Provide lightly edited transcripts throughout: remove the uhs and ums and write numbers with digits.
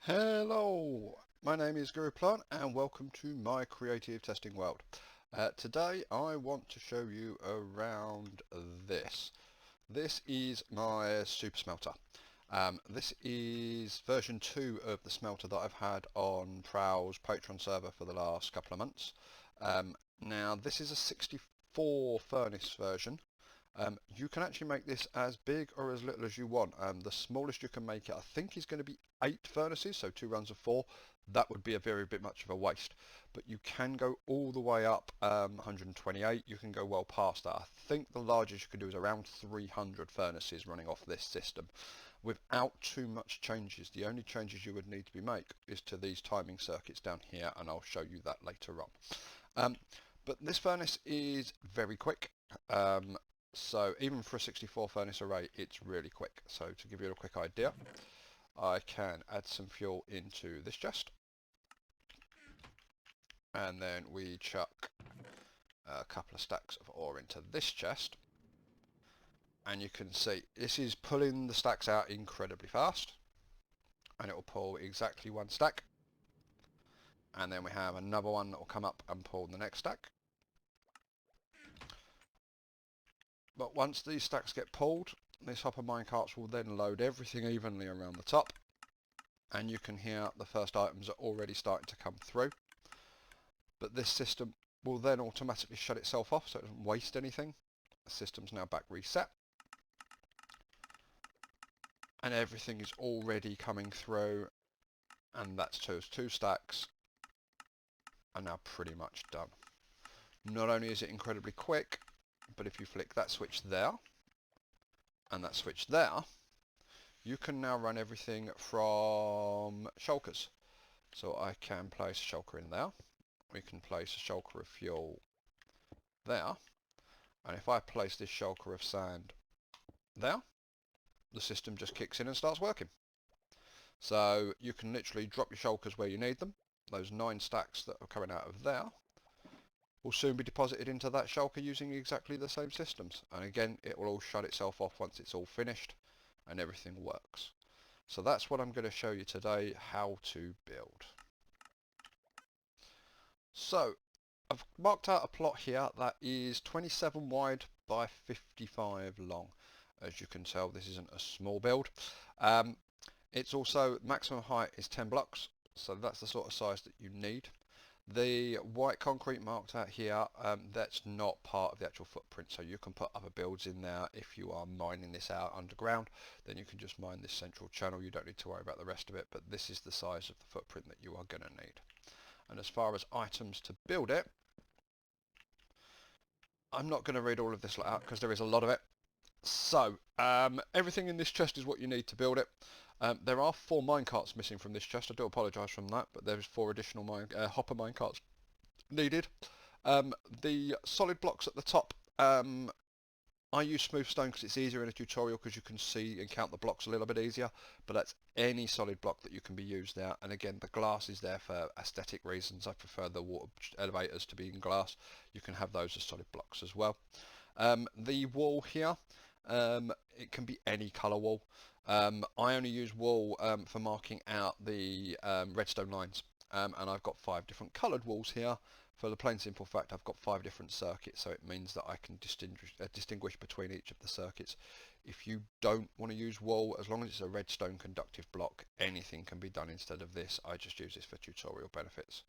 Hello, my name is Guru Plant and welcome to my creative testing world. Today I want to show you around this. This is my Super Smelter. This is version 2 of the smelter that I've had on Prowl's Patreon server for the last couple of months. Now this is a 64 furnace version. You can actually make this as big or as little as you want. The smallest you can make it, I think, is going to be 8 furnaces, so 2 runs of 4. That would be a very bit much of a waste. But you can go all the way up 128. You can go well past that. I think the largest you can do is around 300 furnaces running off this system without too much changes. The only changes you would need to be make is to these timing circuits down here, and I'll show you that later on. But this furnace is very quick. So even for a 64 furnace array, it's really quick. So to give you a quick idea, I can add some fuel into this chest. And then we chuck a couple of stacks of ore into this chest. And you can see this is pulling the stacks out incredibly fast. And it will pull exactly one stack. And then we have another one that will come up and pull the next stack. But once these stacks get pulled, this hopper minecarts will then load everything evenly around the top, and you can hear the first items are already starting to come through. But this system will then automatically shut itself off so it doesn't waste anything. The system's now back reset, and everything is already coming through, and that's two stacks are now pretty much done. Not only is it incredibly quick, but if you flick that switch there and that switch there, you can now run everything from shulkers. So I can place a shulker in there. We can place a shulker of fuel there. And if I place this shulker of sand there, the system just kicks in and starts working. So you can literally drop your shulkers where you need them. Those 9 stacks that are coming out of there will soon be deposited into that shulker using exactly the same systems. And again, it will all shut itself off once it's all finished and everything works. So that's what I'm going to show you today, how to build. So I've marked out a plot here that is 27 wide by 55 long. As you can tell, this isn't a small build. It's also, maximum height is 10 blocks, so that's the sort of size that you need. The white concrete marked out here, that's not part of the actual footprint, so you can put other builds in there. If you are mining this out underground, then you can just mine this central channel. You don't need to worry about the rest of it, but this is the size of the footprint that you are going to need. And as far as items to build it, I'm not going to read all of this out because there is a lot of it. So, everything in this chest is what you need to build it. There are 4 minecarts missing from this chest. I do apologise from that, but there's 4 additional hopper minecarts needed. The solid blocks at the top, I use smooth stone because it's easier in a tutorial because you can see and count the blocks a little bit easier, but that's any solid block that you can be used there. And again, the glass is there for aesthetic reasons. I prefer the water elevators to be in glass. You can have those as solid blocks as well. The wall here, it can be any colour wall. I only use wool for marking out the redstone lines, and I've got 5 different coloured walls here for the plain simple fact I've got 5 different circuits, so it means that I can distinguish between each of the circuits. If you don't want to use wool, as long as it's a redstone conductive block, anything can be done instead of this. I just use this for tutorial benefits.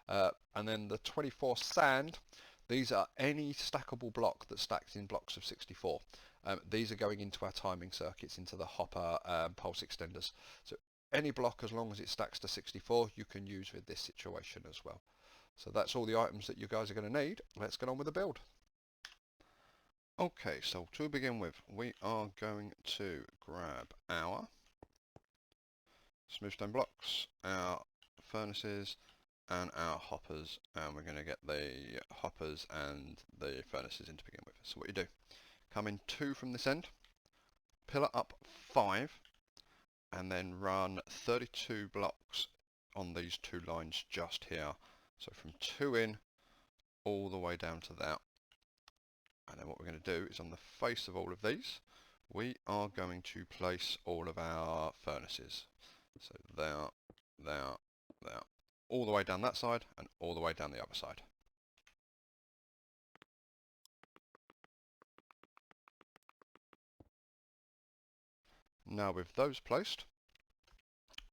And then the 24 sand, these are any stackable block that stacks in blocks of 64. These are going into our timing circuits, into the hopper pulse extenders. So any block, as long as it stacks to 64, you can use with this situation as well. So that's all the items that you guys are going to need. Let's get on with the build. Okay, so to begin with, we are going to grab our smooth stone blocks, our furnaces, and our hoppers, and we're going to get the hoppers and the furnaces in to begin with. So what you do, come in 2 from this end, pillar up 5, and then run 32 blocks on these 2 lines just here. So from 2 in all the way down to that. And then what we're going to do is on the face of all of these, we are going to place all of our furnaces. So there, there, there. All the way down that side and all the way down the other side. Now with those placed,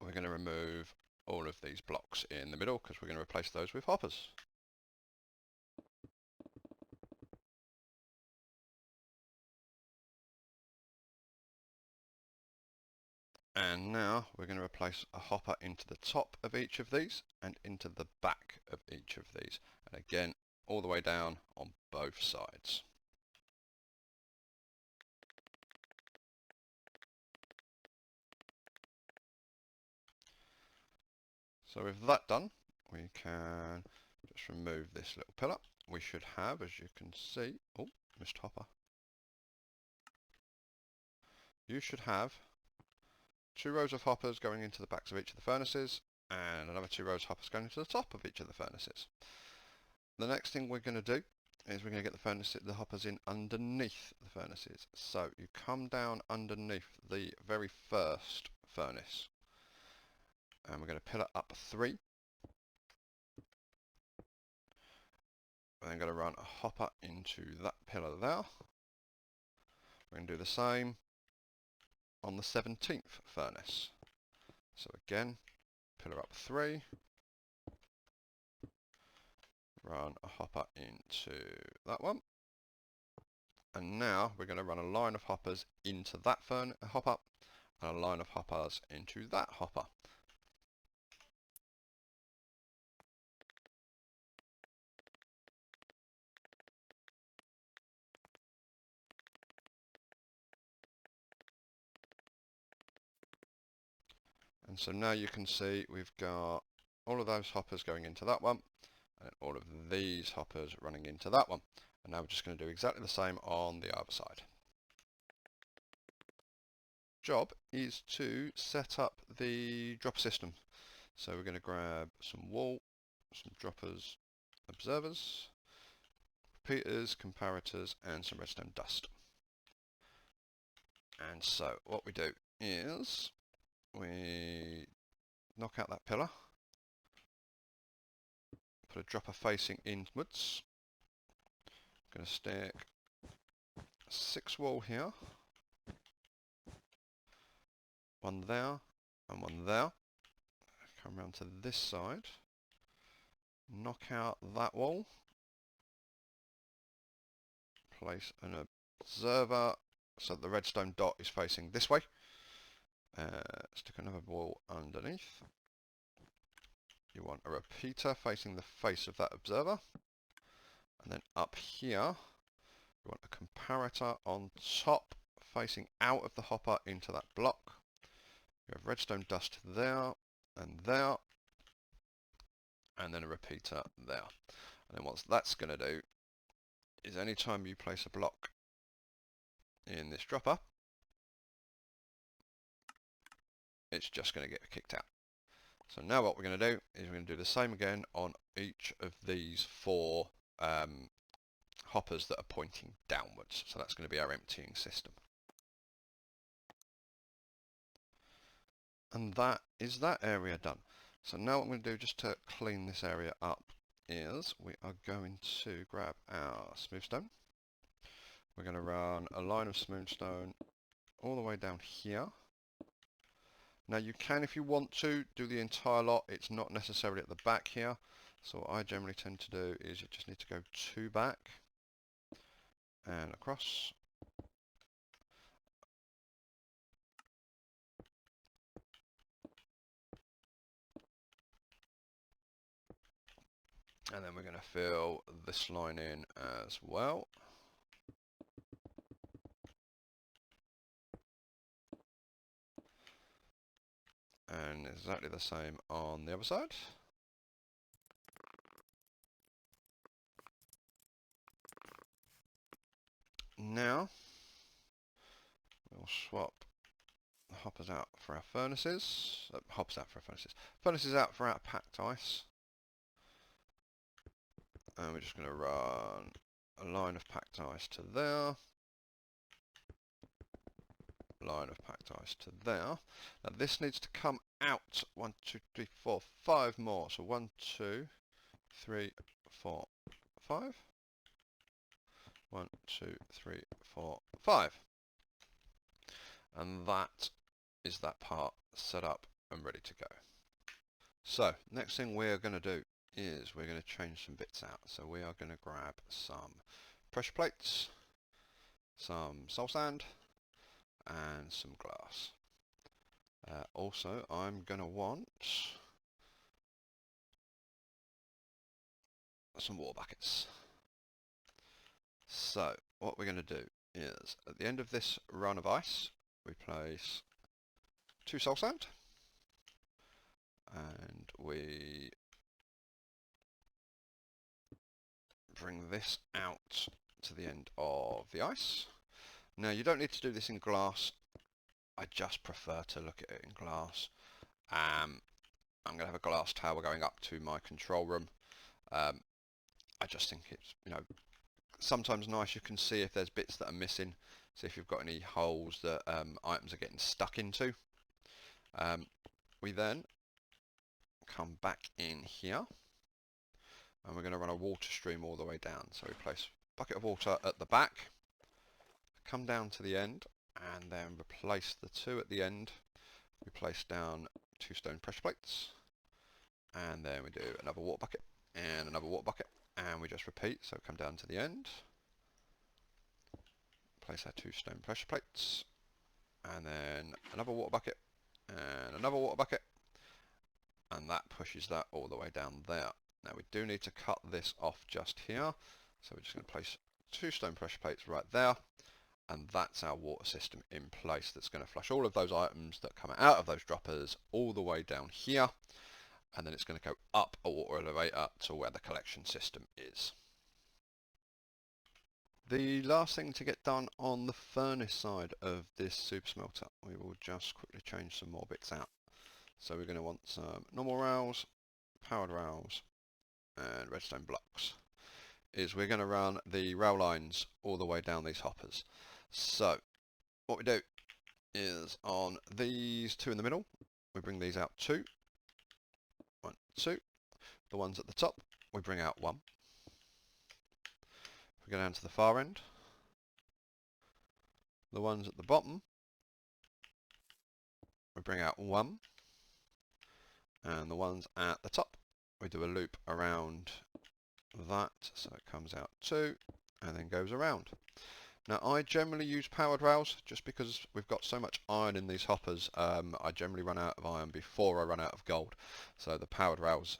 we're going to remove all of these blocks in the middle because we're going to replace those with hoppers. And now we're going to replace a hopper into the top of each of these and into the back of each of these. And again, all the way down on both sides. So with that done, we can just remove this little pillar. We should have, as you can see, oh, missed hopper. You should have 2 rows of hoppers going into the backs of each of the furnaces and another 2 rows of hoppers going into the top of each of the furnaces. The next thing we're going to do is we're going to get the hoppers in underneath the furnaces. So you come down underneath the very first furnace and we're going to pillar up 3. We're then going to run a hopper into that pillar there. We're going to do the same on the 17th furnace. So again, pillar up 3, run a hopper into that one, and now we're going to run a line of hoppers into that hopper and a line of hoppers into that hopper. And so now you can see we've got all of those hoppers going into that one and all of these hoppers running into that one. And now we're just going to do exactly the same on the other side. Job is to set up the drop system. So we're going to grab some wool, some droppers, observers, repeaters, comparators, and some redstone dust. And so what we do is we knock out that pillar, put a dropper facing inwards. I'm going to stick 6 wool here, 1 there and 1 there. Come round to this side, knock out that wall, place an observer so that the redstone dot is facing this way. Stick another wall underneath. You want a repeater facing the face of that observer. And then up here, you want a comparator on top facing out of the hopper into that block. You have redstone dust there and there. And then a repeater there. And then what that's going to do is any time you place a block in this dropper, it's just going to get kicked out. So now what we're going to do is we're going to do the same again on each of these 4 hoppers that are pointing downwards. So that's going to be our emptying system. And that is that area done. So now what I'm going to do just to clean this area up is we are going to grab our smoothstone. We're going to run a line of smoothstone all the way down here. Now you can, if you want to, do the entire lot. It's not necessarily at the back here. So what I generally tend to do is you just need to go 2 back and across. And then we're going to fill this line in as well. And exactly the same on the other side. Now, we'll swap the hoppers out for our furnaces. Furnaces out for our packed ice. And we're just going to run a line of packed ice to there. Line of packed ice to there. Now this needs to come out. 1, 2, 3, 4, 5 more. So 1, 2, 3, 4, 5. 1, 2, 3, 4, 5. And that is that part set up and ready to go. So next thing we're going to do is we're going to change some bits out. So we are going to grab some pressure plates, some soul sand, and some glass. Also, I'm going to want some water buckets. So what we're going to do is at the end of this run of ice, we place 2 soul sand, and we bring this out to the end of the ice. Now you don't need to do this in glass. I just prefer to look at it in glass. I'm going to have a glass tower going up to my control room. I just think it's, sometimes nice. You can see if there's bits that are missing. See if you've got any holes that items are getting stuck into. We then come back in here, and we're going to run a water stream all the way down. So we place a bucket of water at the back, come down to the end, and then replace the 2 at the end. We place down 2 stone pressure plates, and then we do another water bucket and another water bucket, and we just repeat. So come down to the end, place our 2 stone pressure plates, and then another water bucket and another water bucket, and that pushes that all the way down there. Now we do need to cut this off just here, so we're just going to place 2 stone pressure plates right there, and that's our water system in place that's going to flush all of those items that come out of those droppers all the way down here, and then it's going to go up a water elevator to where the collection system is. The last thing to get done on the furnace side of this super smelter, we will just quickly change some more bits out. So we're going to want some normal rails, powered rails, and redstone blocks. We're going to run the rail lines all the way down these hoppers. So what we do is on these 2 in the middle, we bring these out 2. 1, 2. The ones at the top, we bring out 1. We go down to the far end. The ones at the bottom, we bring out 1. And the ones at the top, we do a loop around that, so it comes out 2 and then goes around. Now I generally use powered rails just because we've got so much iron in these hoppers. I generally run out of iron before I run out of gold, so the powered rails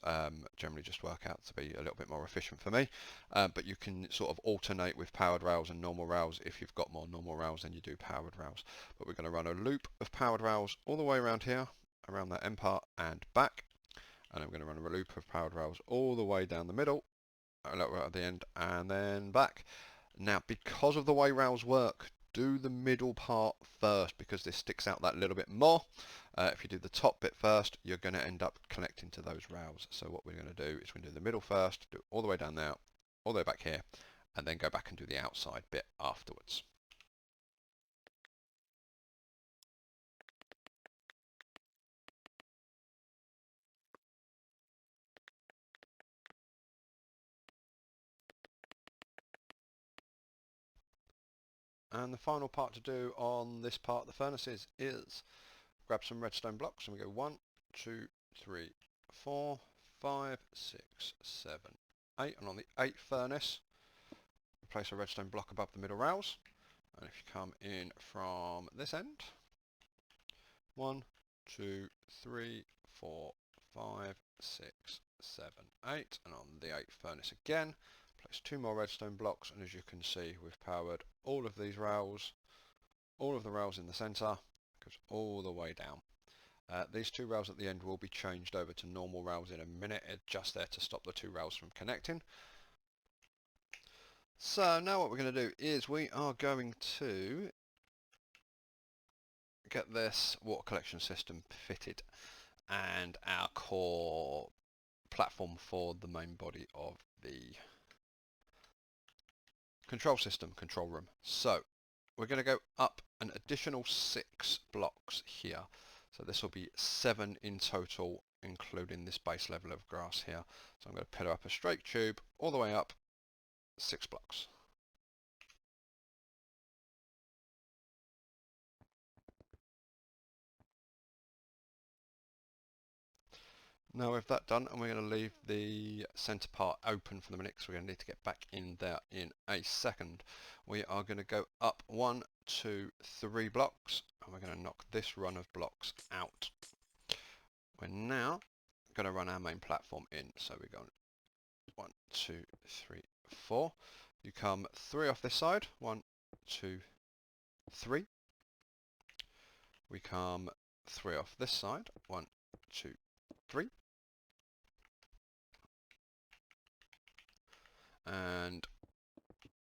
generally just work out to be a little bit more efficient for me. But you can sort of alternate with powered rails and normal rails if you've got more normal rails than you do powered rails. But we're going to run a loop of powered rails all the way around here, around that end part and back, and I'm going to run a loop of powered rails all the way down the middle, a little right at the end, and then back. Now, because of the way rails work, do the middle part first because this sticks out that little bit more. If you do the top bit first, you're going to end up connecting to those rails. So what we're going to do is we're going to do the middle first, do it all the way down there, all the way back here, and then go back and do the outside bit afterwards. And the final part to do on this part of the furnaces is grab some redstone blocks, and we go 1, 2, 3, 4, 5, 6, 7, 8, and on the 8th furnace we place a redstone block above the middle rails, and if you come in from this end, 1, 2, 3, 4, 5, 6, 7, 8, and on the 8th furnace again, place 2 more redstone blocks, and as you can see we've powered all of these rails, all of the rails in the centre, goes all the way down. These 2 rails at the end will be changed over to normal rails in a minute. It's just there to stop the 2 rails from connecting. So now what we're going to do is we are going to get this water collection system fitted and our core platform for the main body of the control system, control room. So we're going to go up an additional 6 blocks here. So this will be 7 in total, including this base level of grass here. So I'm going to pillar up a straight tube all the way up 6 blocks. Now with that done, and we're going to leave the centre part open for the minute because we're going to need to get back in there in a second. We are going to go up 1, 2, 3 blocks, and we're going to knock this run of blocks out. We're now going to run our main platform in. So we're going 1, 2, 3, 4. You come 3 off this side. 1, 2, 3. We come 3 off this side. 1, 2, 3. And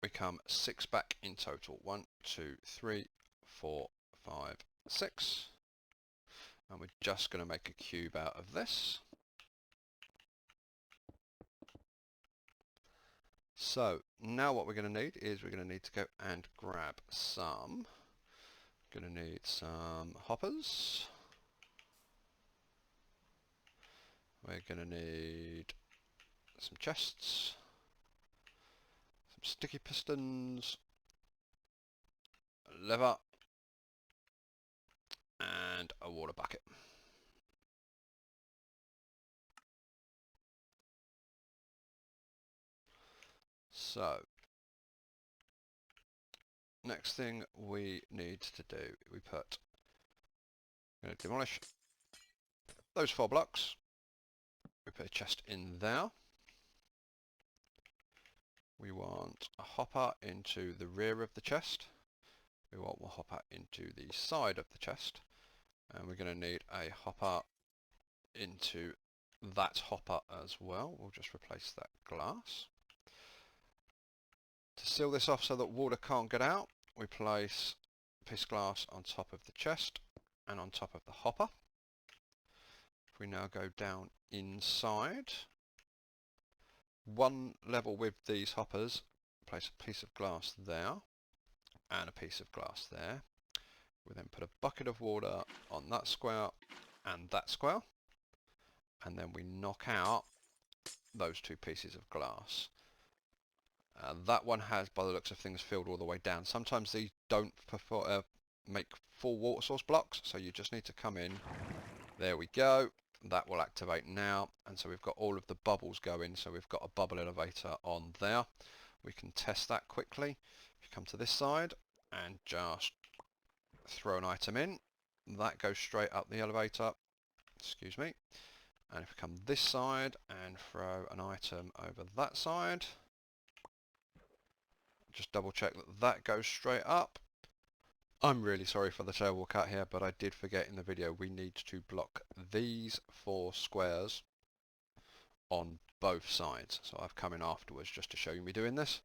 we come 6 back in total. 1, 2, 3, 4, 5, 6. And we're just going to make a cube out of this. So now what we're going to need is we're going to need to go and grab some. Going to need some hoppers. We're going to need some chests, some sticky pistons, a lever, and a water bucket. So next thing we need to do, we're going to demolish those 4 blocks. We put a chest in there. We want a hopper into the rear of the chest. We want a hopper into the side of the chest. And we're going to need a hopper into that hopper as well. We'll just replace that glass. To seal this off so that water can't get out, we place a piece of glass on top of the chest and on top of the hopper. If we now go down inside, one level with these hoppers, place a piece of glass there and a piece of glass there. We then put a bucket of water on that square and that square, and then we knock out those 2 pieces of glass. That one has, by the looks of things, filled all the way down. Sometimes these don't make full water source blocks, so you just need to come in. There we go. That will activate now, and so we've got all of the bubbles going, so we've got a bubble elevator on there. We can test that quickly. If you come to this side and just throw an item in, that goes straight up the elevator. Excuse me. And if we come this side and throw an item over that side, just double check that that goes straight up. I'm really sorry for the terrible cut here, but I did forget in the video we need to block these 4 squares on both sides. So I've come in afterwards just to show you me doing this,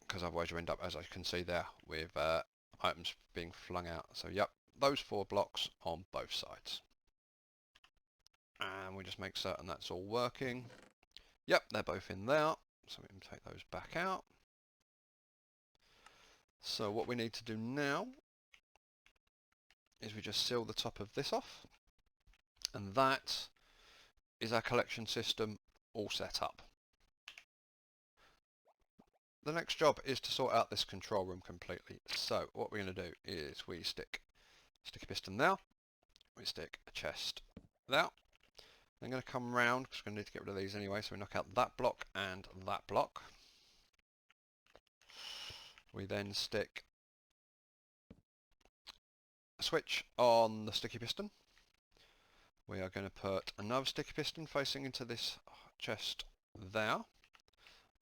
because otherwise you end up, as I can see there, with items being flung out. So yep, those 4 blocks on both sides. And we just make certain that's all working. Yep, they're both in there, so we can take those back out. So what we need to do now is we just seal the top of this off, and that is our collection system all set up. The next job is to sort out this control room completely. So what we're going to do is we stick a sticky piston there, we stick a chest there. I'm going to come round because we're going to need to get rid of these anyway, so we knock out that block and that block. We then stick a switch on the sticky piston. We are going to put another sticky piston facing into this chest there.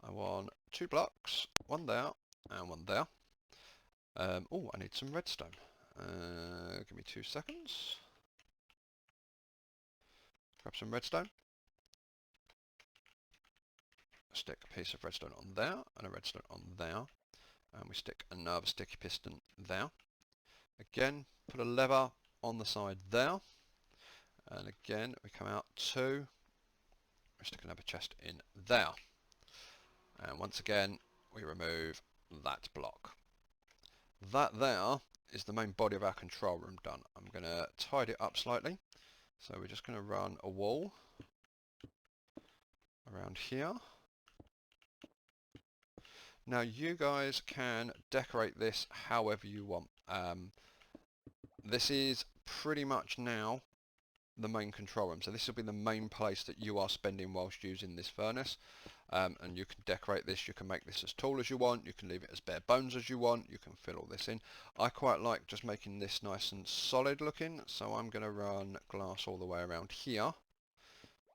I want 2 blocks, one there and one there. Oh, I need some redstone. Give me 2 seconds. Grab some redstone. Stick a piece of redstone on there and a redstone on there. And we stick another sticky piston there. Again, put a lever on the side there. And again, we come out 2. We stick another chest in there. And once again, we remove that block. That there is the main body of our control room done. I'm going to tidy it up slightly. So we're just going to run a wall around here. Now you guys can decorate this however you want. This is pretty much now the main control room. So this will be the main place that you are spending whilst using this furnace. And you can decorate this, you can make this as tall as you want, you can leave it as bare bones as you want, you can fill all this in. I quite like just making this nice and solid looking, so I'm going to run glass all the way around here.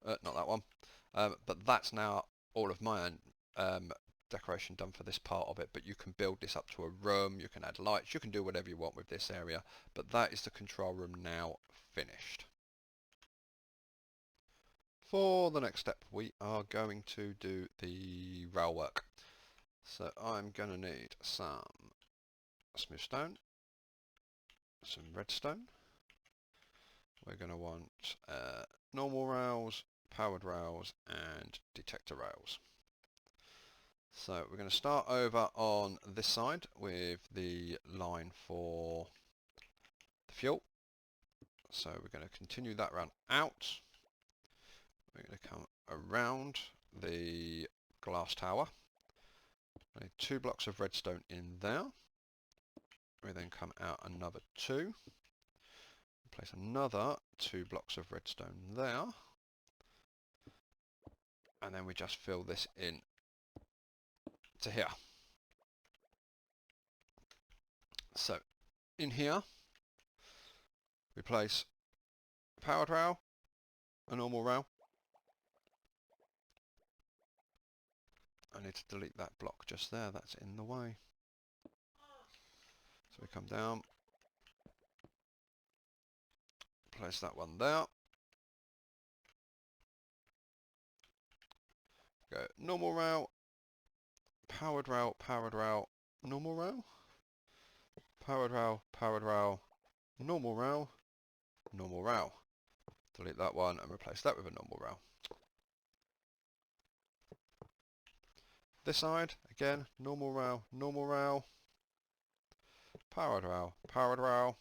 Not that one. But that's now all of my decoration done for this part of it, but you can build this up to a room, you can add lights, you can do whatever you want with this area, but that is the control room now finished. For the next step, we are going to do the rail work. So I'm going to need some smooth stone, some redstone. We're going to want normal rails, powered rails, and detector rails. So we're going to start over on this side with the line for the fuel. So we're going to continue that round out. We're going to come around the glass tower. I need 2 blocks of redstone in there. We then come out another 2. Place another 2 blocks of redstone there. And then we just fill this in to here. So in here we place a powered rail, a normal rail. I need to delete that block just there, that's in the way. So we come down, place that one there. Go normal rail, powered rail, powered rail, normal rail, powered rail, powered rail, normal rail, normal rail. Delete that one and replace that with a normal rail. This side, again, normal rail, powered rail,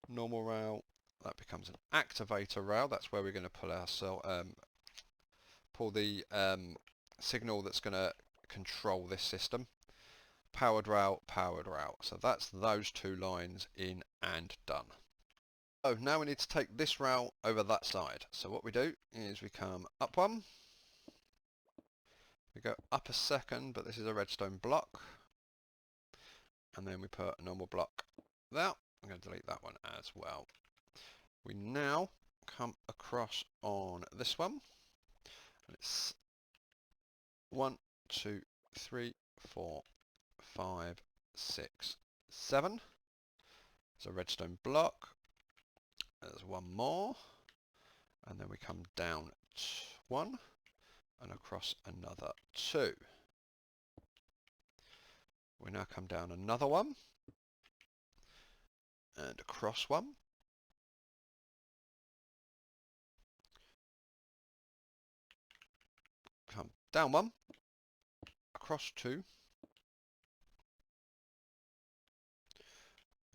normal rail. That becomes an activator rail. That's where we're going to pull pull the signal that's going to control this system. Powered rail, powered rail. So that's those 2 lines in and done. So now we need to take this rail over that side. So what we do is we come up one. We go up a second, but this is a redstone block. And then we put a normal block there. I'm going to delete that one as well. We now come across on this one. And it's 1, 2, 3, 4, 5, 6, 7. There's a redstone block. There's one more. And then we come down 1 and across another 2. We now come down another one and across one. Come down 1, across 2.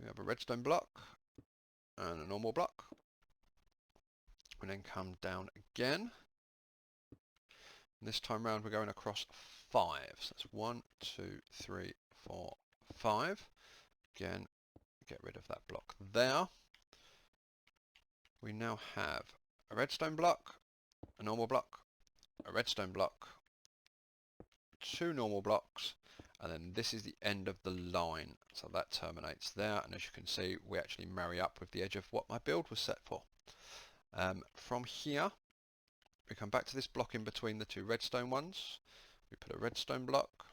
We have a redstone block and a normal block. We then come down again. And this time round we're going across 5. So that's 1, 2, 3, 4, 5. Again, get rid of that block there. We now have a redstone block, a normal block, a redstone block, 2 normal blocks, and then this is the end of the line. So that terminates there, and as you can see, we actually marry up with the edge of what my build was set for. From here, we come back to this block in between the 2 redstone ones. We put a redstone block,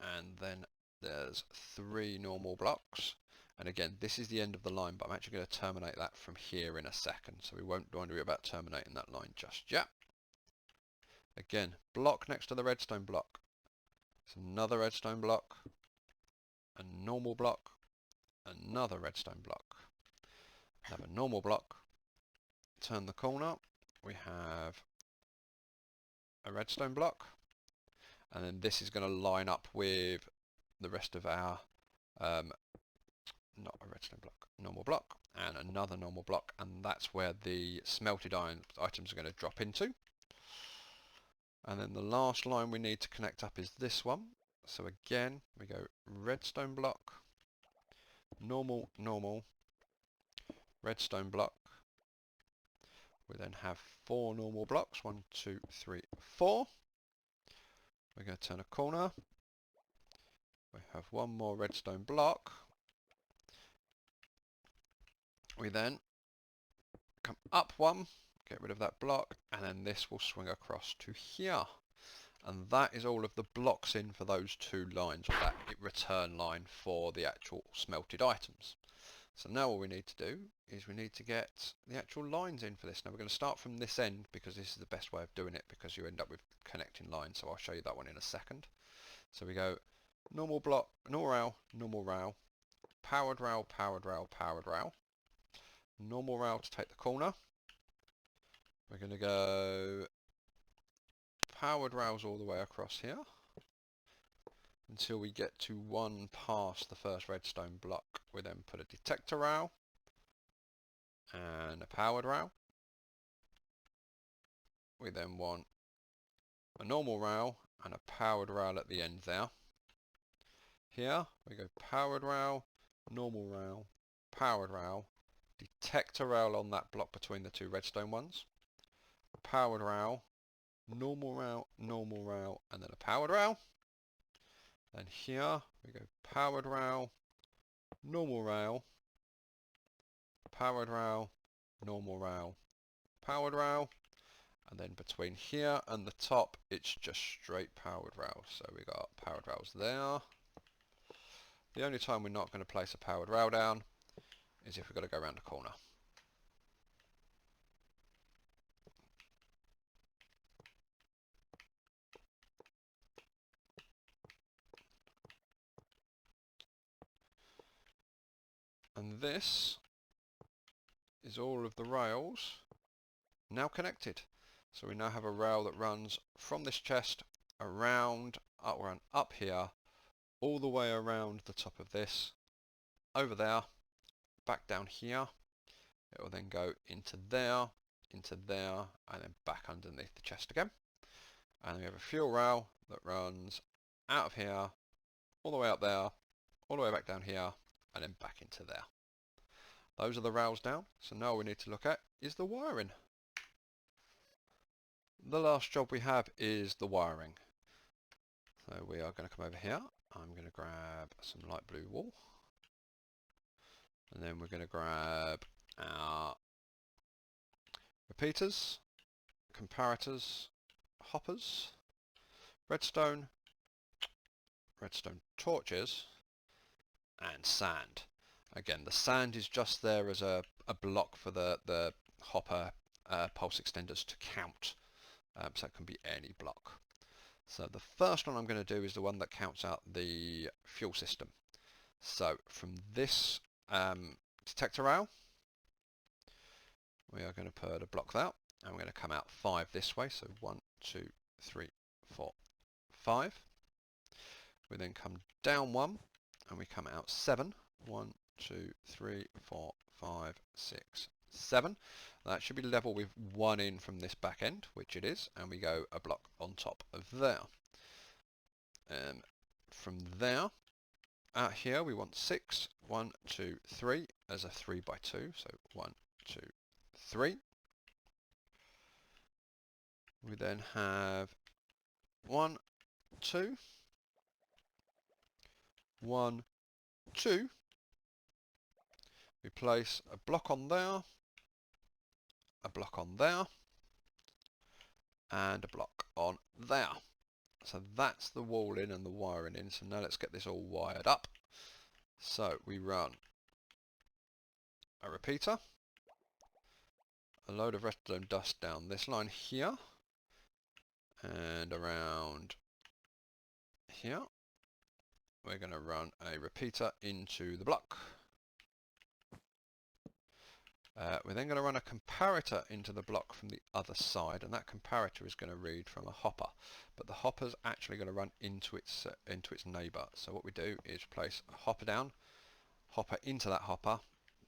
and then there's 3 normal blocks. And again, this is the end of the line, but I'm actually going to terminate that from here in a second, so we won't worry about terminating that line just yet. Again, block next to the redstone block. It's another redstone block, a normal block, another redstone block, another normal block. Turn the corner, we have a redstone block, and then this is going to line up with the rest of our not a redstone block, normal block, and another normal block, and that's where the smelted iron items are going to drop into. And then the last line we need to connect up is this one. So again, we go redstone block, normal, normal, redstone block. We then have 4 normal blocks, 1, 2, 3, 4. We're going to turn a corner. We have 1 more redstone block. We then come up 1, get rid of that block, and then this will swing across to here. And that is all of the blocks in for those 2 lines, or that return line for the actual smelted items. So now all we need to do is we need to get the actual lines in for this. Now we're going to start from this end because this is the best way of doing it, because you end up with connecting lines, so I'll show you that one in a second. So we go normal block, normal rail, powered rail, powered rail, powered rail, normal rail to take the corner. We're going to go powered rails all the way across here until we get to 1 past the first redstone block. We then put a detector rail and a powered rail. We then want a normal rail and a powered rail at the end there. Here we go powered rail, normal rail, powered rail, detector rail on that block between the 2 redstone ones, powered rail, normal rail, and then a powered rail. Then here we go powered rail, normal rail, powered rail, normal rail, powered rail, and then between here and the top it's just straight powered rail. So we got powered rails there. The only time we're not going to place a powered rail down is if we've got to go around a corner. And this is all of the rails now connected. So we now have a rail that runs from this chest around up here, all the way around the top of this, over there, back down here. It will then go into there, and then back underneath the chest again. And we have a fuel rail that runs out of here, all the way up there, all the way back down here, and then back into there. Those are the rails down. So now all we need to look at is the wiring. The last job we have is the wiring. So we are going to come over here. I'm going to grab some light blue wool. And then we're going to grab our repeaters, comparators, hoppers, redstone torches, and sand. Again, the sand is just there as a block for the hopper pulse extenders to count. So it can be any block. So the first one I'm going to do is the one that counts out the fuel system. So from this detector rail, we are going to put a block there, and we're going to come out 5 this way. So 1, 2, 3, 4, 5. We then come down 1, and we come out 7. 1, 2, 3, 4, 5, 6, 7. That should be level with 1 in from this back end, which it is, and we go a block on top of there. From there, out here we want 6. 1, 2, 3 as a 3 by 2. So 1, 2, 3. We then have 1, 2, 1, 2. We place a block on there, a block on there, and a block on there. So that's the wall in and the wiring in. So now let's get this all wired up. So we run a repeater, a load of redstone dust down this line here, and around here. We're going to run a repeater into the block. We're then going to run a comparator into the block from the other side, and that comparator is going to read from a hopper, but the hopper's actually going to run into its neighbour. So what we do is place a hopper down hopper into that hopper,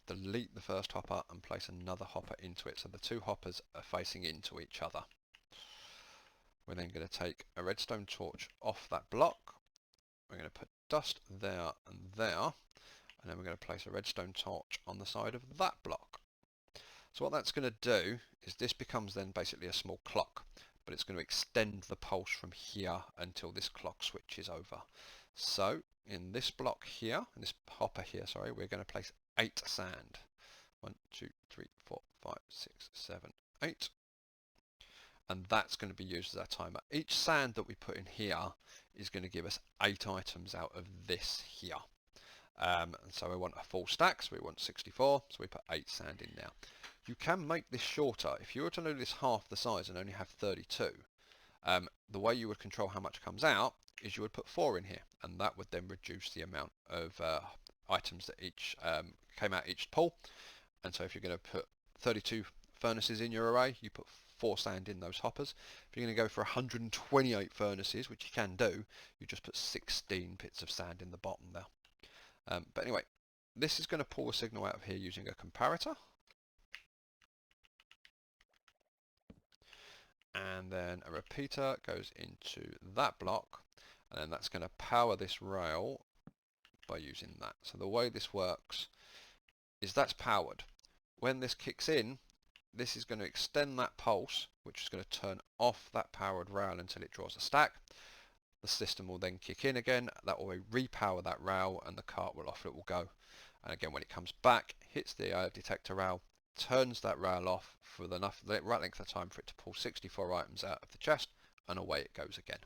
delete the first hopper and place another hopper into it, so the two hoppers are facing into each other. We're then going to take a redstone torch off that block. We're going to put dust there and there, and then we're going to place a redstone torch on the side of that block. So what that's going to do is this becomes then basically a small clock, but it's going to extend the pulse from here until this clock switches over. So in this block here, in this hopper here, sorry, we're going to place 8 sand. 1, 2, 3, 4, 5, 6, 7, 8. And that's going to be used as our timer. Each sand that we put in here is going to give us 8 items out of this here. And so we want a full stack, so we want 64, so we put 8 sand in now. You can make this shorter. If you were to do this half the size and only have 32, the way you would control how much comes out is you would put 4 in here, and that would then reduce the amount of items that each came out each pull. And so if you're going to put 32 furnaces in your array, you put 4 sand in those hoppers. If you're going to go for 128 furnaces, which you can do, you just put 16 bits of sand in the bottom there. But anyway, this is going to pull a signal out of here using a comparator. And then a repeater goes into that block, and then that's going to power this rail by using that. So the way this works is that's powered. When this kicks in, this is going to extend that pulse, which is going to turn off that powered rail until it draws a stack. The system will then kick in again, that will repower that rail, and the cart will off it will go. And again, when it comes back, hits the detector rail, turns that rail off for the right length of time for it to pull 64 items out of the chest, and away it goes again.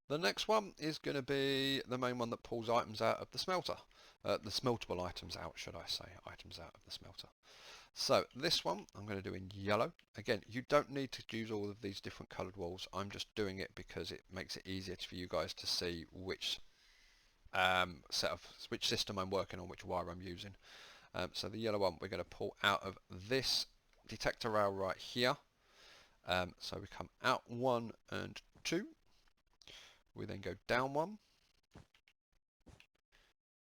The next one is going to be the main one that pulls items out of the smelter. The smeltable items out, should I say, items out of the smelter. So this one I'm going to do in yellow. Again, you don't need to use all of these different coloured walls. I'm just doing it because it makes it easier for you guys to see which which system I'm working on, which wire I'm using. So the yellow one we're going to pull out of this detector rail right here. So we come out 1 and 2. We then go down 1.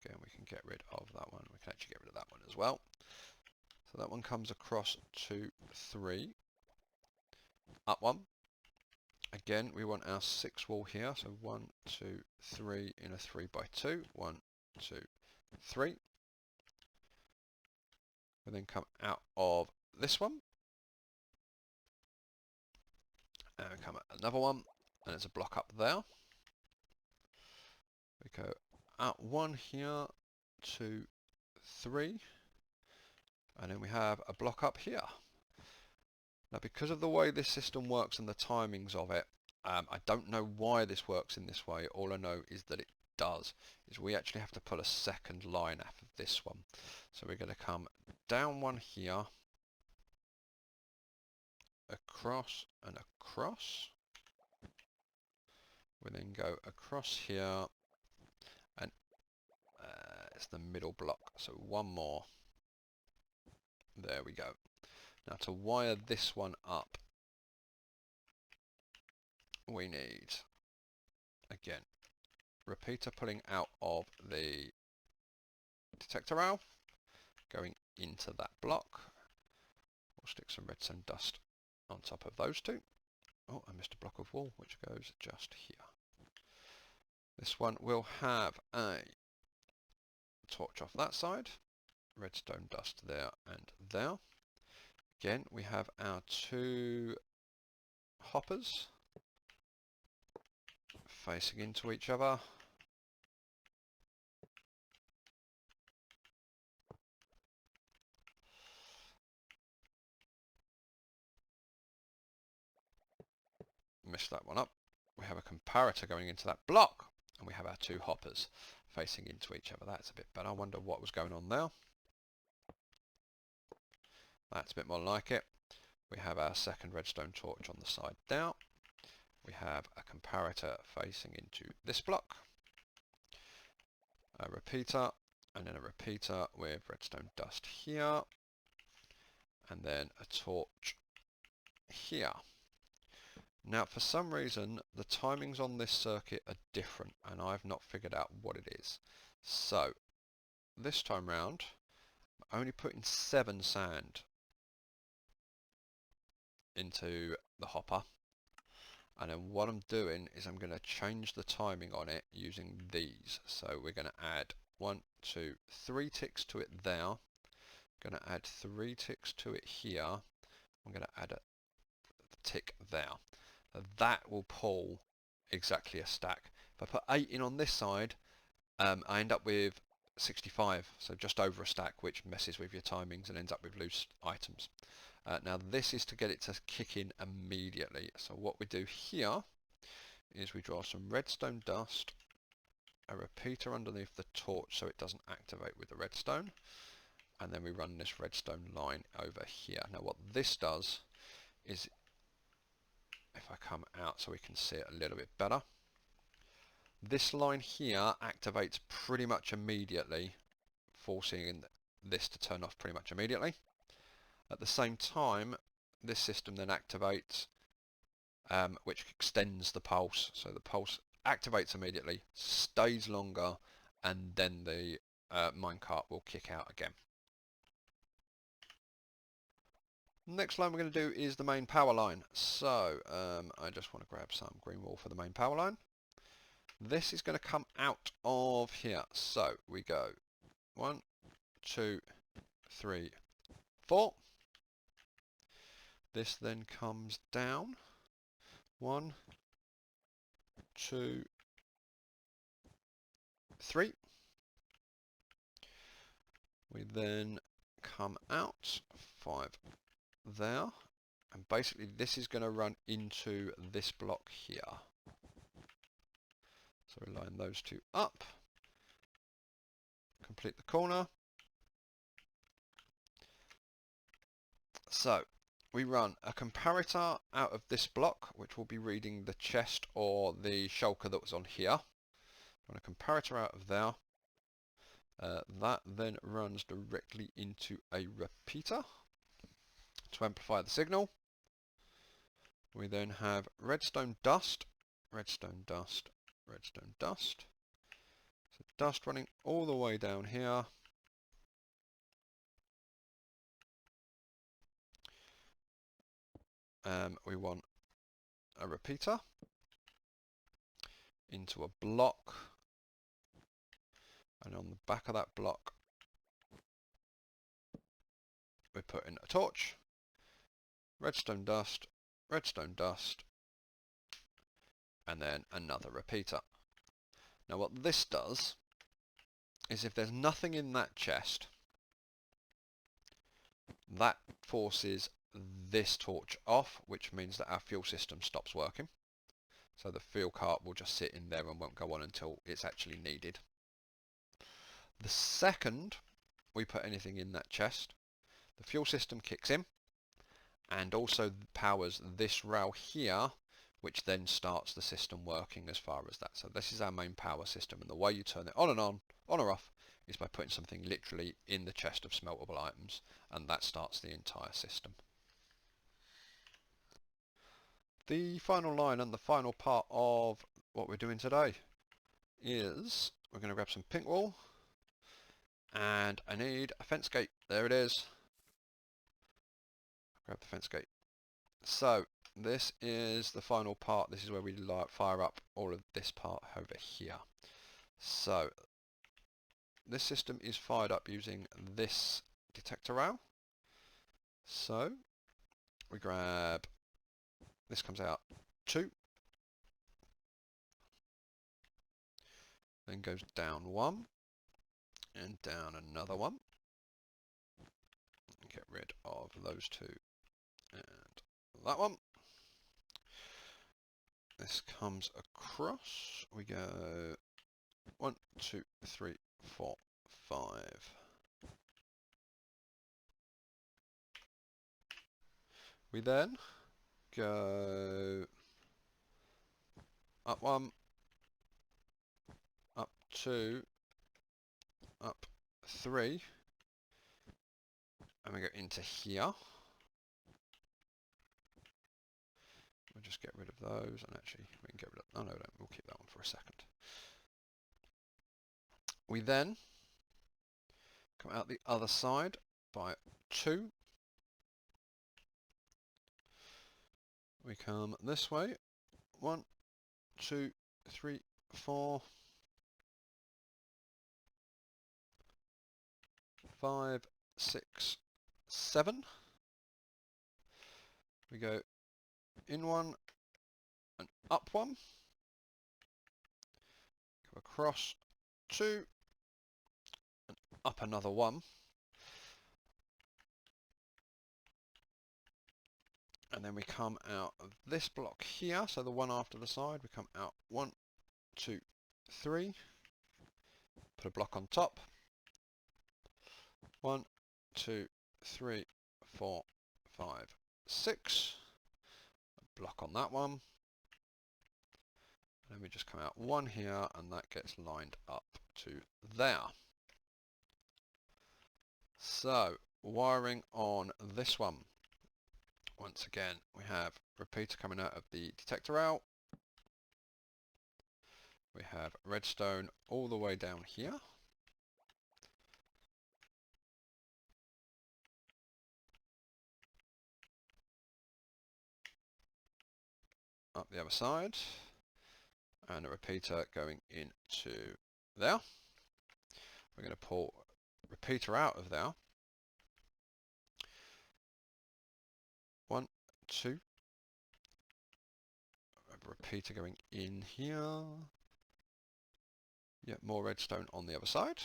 Again, we can get rid of that one. We can actually get rid of that one as well. So that one comes across 2, 3. Up 1. Again, we want our 6 wall here. So 1, 2, 3 in a 3 by 2. 1, 2, 3. We then come out of this one. And we come at another one. And there's a block up there. We go out 1 here, 2, 3. And then we have a block up here. Now, because of the way this system works and the timings of it, I don't know why this works in this way. All I know is that it does. Is we actually have to put a second line out of this one. So we're going to come down 1 here, across and across. We then go across here, and it's the middle block. So 1 more. There we go. Now to wire this one up, we need, again, repeater pulling out of the detector rail, going into that block. We'll stick some redstone dust on top of those 2. Oh, I missed a block of wall, which goes just here. This one will have a torch off that side, redstone dust there and there. Again, we have our 2 hoppers facing into each other. Missed that one up. We have a comparator going into that block, and we have our 2 hoppers facing into each other. That's a bit better. I wonder what was going on there. That's a bit more like it. We have our second redstone torch on the side down. We have a comparator facing into this block. A repeater, and then a repeater with redstone dust here. And then a torch here. Now, for some reason, the timings on this circuit are different, and I've not figured out what it is. So this time round, I'm only putting 7 sand into the hopper. And then what I'm doing is I'm going to change the timing on it using these. So we're going to add 1, 2, 3 ticks to it there. Going to add 3 ticks to it here. I'm going to add a tick there. That will pull exactly a stack. If I put 8 in on this side, I end up with 65, so just over a stack, which messes with your timings and ends up with loose items. Now this is to get it to kick in immediately. So what we do here is we draw some redstone dust, a repeater underneath the torch so it doesn't activate with the redstone, and then we run this redstone line over here. Now what this does is, if I come out so we can see it a little bit better, this line here activates pretty much immediately, forcing this to turn off pretty much immediately. At the same time, this system then activates, which extends the pulse. So the pulse activates immediately, stays longer, and then the minecart will kick out again. Next line we're going to do is the main power line. So I just want to grab some green wool for the main power line. This is going to come out of here. So we go 1, 2, 3, 4. This then comes down 1, 2, 3. We then come out 5 there, and basically this is going to run into this block here. So we line those two up, complete the corner. So we run a comparator out of this block, which will be reading the chest or the shulker that was on here. Run a comparator out of there. That then runs directly into a repeater to amplify the signal. We then have redstone dust, redstone dust, redstone dust. So dust running all the way down here. We want a repeater into a block, and on the back of that block we put in a torch, redstone dust, and then another repeater. Now what this does is, if there's nothing in that chest, that forces this torch off, which means that our fuel system stops working. So the fuel cart will just sit in there and won't go on until it's actually needed. The second we put anything in that chest, the fuel system kicks in and also powers this rail here, which then starts the system working as far as that. So this is our main power system, and the way you turn it on or off, is by putting something literally in the chest of smeltable items, and that starts the entire system. The final line and the final part of what we're doing today is we're going to grab some pink wool, and I need a fence gate. There it is. Grab the fence gate. So this is the final part. This is where we fire up all of this part over here. So this system is fired up using this detector rail. So we grab, this comes out 2, then goes down 1, and down another 1. Get rid of those 2 and that one. This comes across. We go 1, 2, 3, 4, 5. We then go up 1, up 2, up 3, and we go into here. We'll just get rid of those, and actually we can get rid of, oh no, we'll keep that one for a second. We then come out the other side by 2. We come this way. 1, 2, 3, 4, 5, 6, 7. We go in 1 and up 1. Go across 2 and up another 1. And then we come out of this block here, so the one after the side, we come out 1, 2, 3. Put a block on top. 1, 2, 3, 4, 5, 6. A block on that one. And then we just come out 1 here, and that gets lined up to there. So, wiring on this one. Once again, we have repeater coming out of the detector out. We have redstone all the way down here. Up the other side. And a repeater going into there. We're going to pull repeater out of there. 1, 2. A repeater going in here. Yet more redstone on the other side.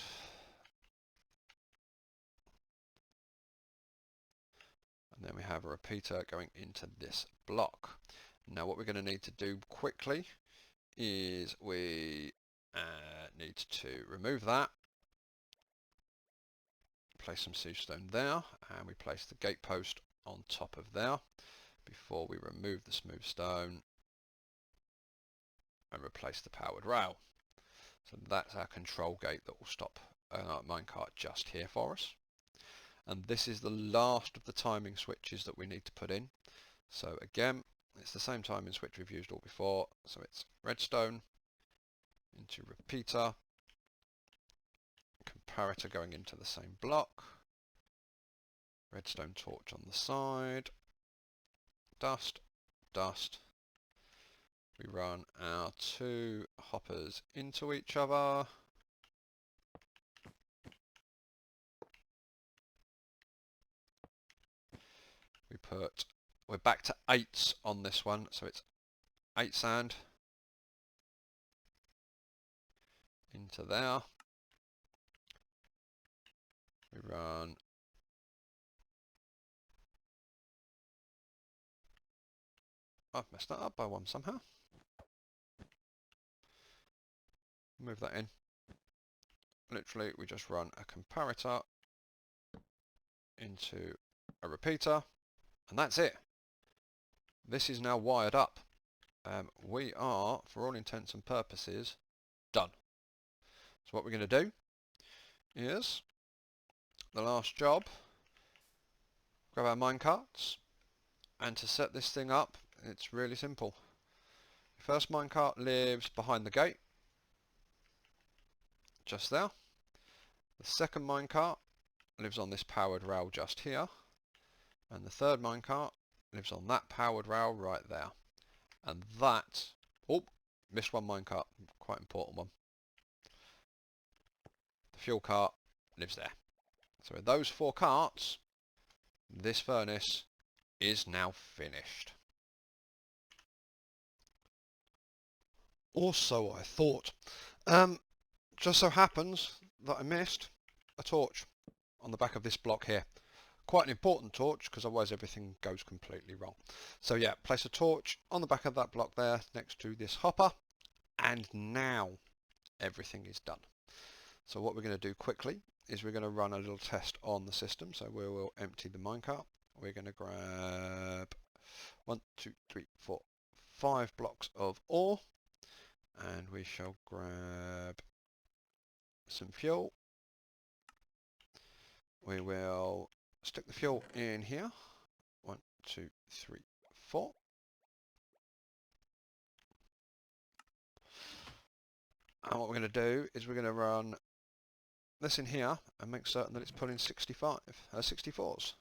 And then we have a repeater going into this block. Now what we're going to need to do quickly is we need to remove that. Place some siegestone there, and we place the gate post on top of there before we remove the smooth stone and replace the powered rail. So that's our control gate that will stop our minecart just here for us. And this is the last of the timing switches that we need to put in. So again, it's the same timing switch we've used all before. So it's redstone into repeater, comparator going into the same block, redstone torch on the side, dust, dust. We run our 2 hoppers into each other. We're back to 8s on this one, so it's 8 sand into there. We run I've messed that up by 1 somehow. Move that in. Literally, we just run a comparator into a repeater, and that's it. This is now wired up. We are, for all intents and purposes, done. So what we're going to do is, the last job, grab our minecarts, and to set this thing up, it's really simple. The first minecart lives behind the gate, just there. The second minecart lives on this powered rail just here, and the third minecart lives on that powered rail right there. And that, oh, missed 1 minecart, quite important one. The fuel cart lives there. So with those 4 carts, this furnace is now finished. Or so I thought. Just so happens that I missed a torch on the back of this block here. Quite an important torch, because otherwise everything goes completely wrong. So yeah, place a torch on the back of that block there next to this hopper, and now everything is done. So what we're going to do quickly is we're going to run a little test on the system. So we will empty the minecart. We're going to grab 1, 2, 3, 4, 5 blocks of ore, and we shall grab some fuel. We will stick the fuel in here. 1, 2, 3, 4. And what we're going to do is we're going to run this in here and make certain that it's pulling 64s.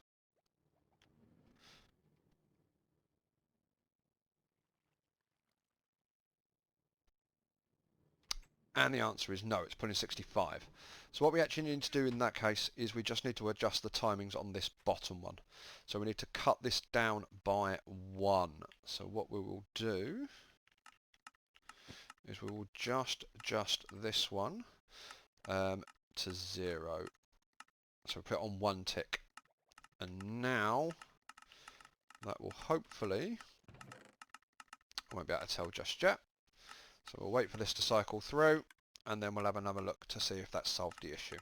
And the answer is no, it's pulling 65. So what we actually need to do in that case is we just need to adjust the timings on this bottom one. So we need to cut this down by 1. So what we will do is we will just adjust this one to 0. So we put it on 1 tick. And now that will hopefully, I won't be able to tell just yet. So we'll wait for this to cycle through and then we'll have another look to see if that's solved the issue.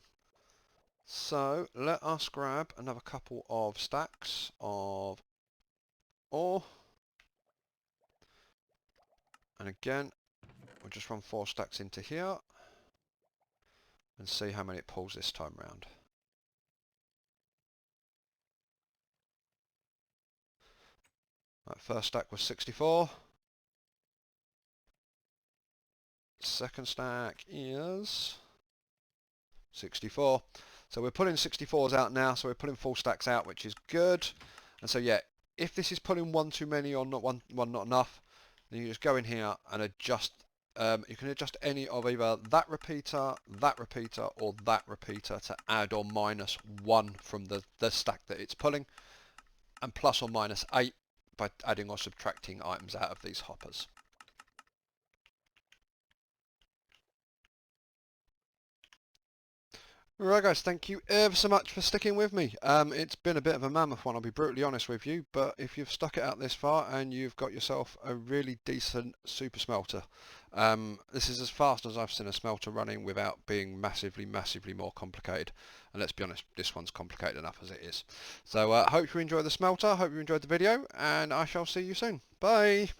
So let us grab another couple of stacks of ore. And again, we'll just run 4 stacks into here and see how many it pulls this time round. That first stack was 64. Second stack is 64. So we're pulling 64s out now, so we're pulling full stacks out, which is good. And so yeah, if this is pulling one too many or not one not enough, then you just go in here and adjust. You can adjust any of either that repeater, or that repeater to add or minus 1 from the stack that it's pulling, and plus or minus 8 by adding or subtracting items out of these hoppers. Right guys, thank you ever so much for sticking with me. It's been a bit of a mammoth one, I'll be brutally honest with you, but if you've stuck it out this far and you've got yourself a really decent super smelter, this is as fast as I've seen a smelter running without being massively more complicated. And let's be honest, this one's complicated enough as it is. So hope you enjoyed the smelter, hope you enjoyed the video, and I shall see you soon. Bye!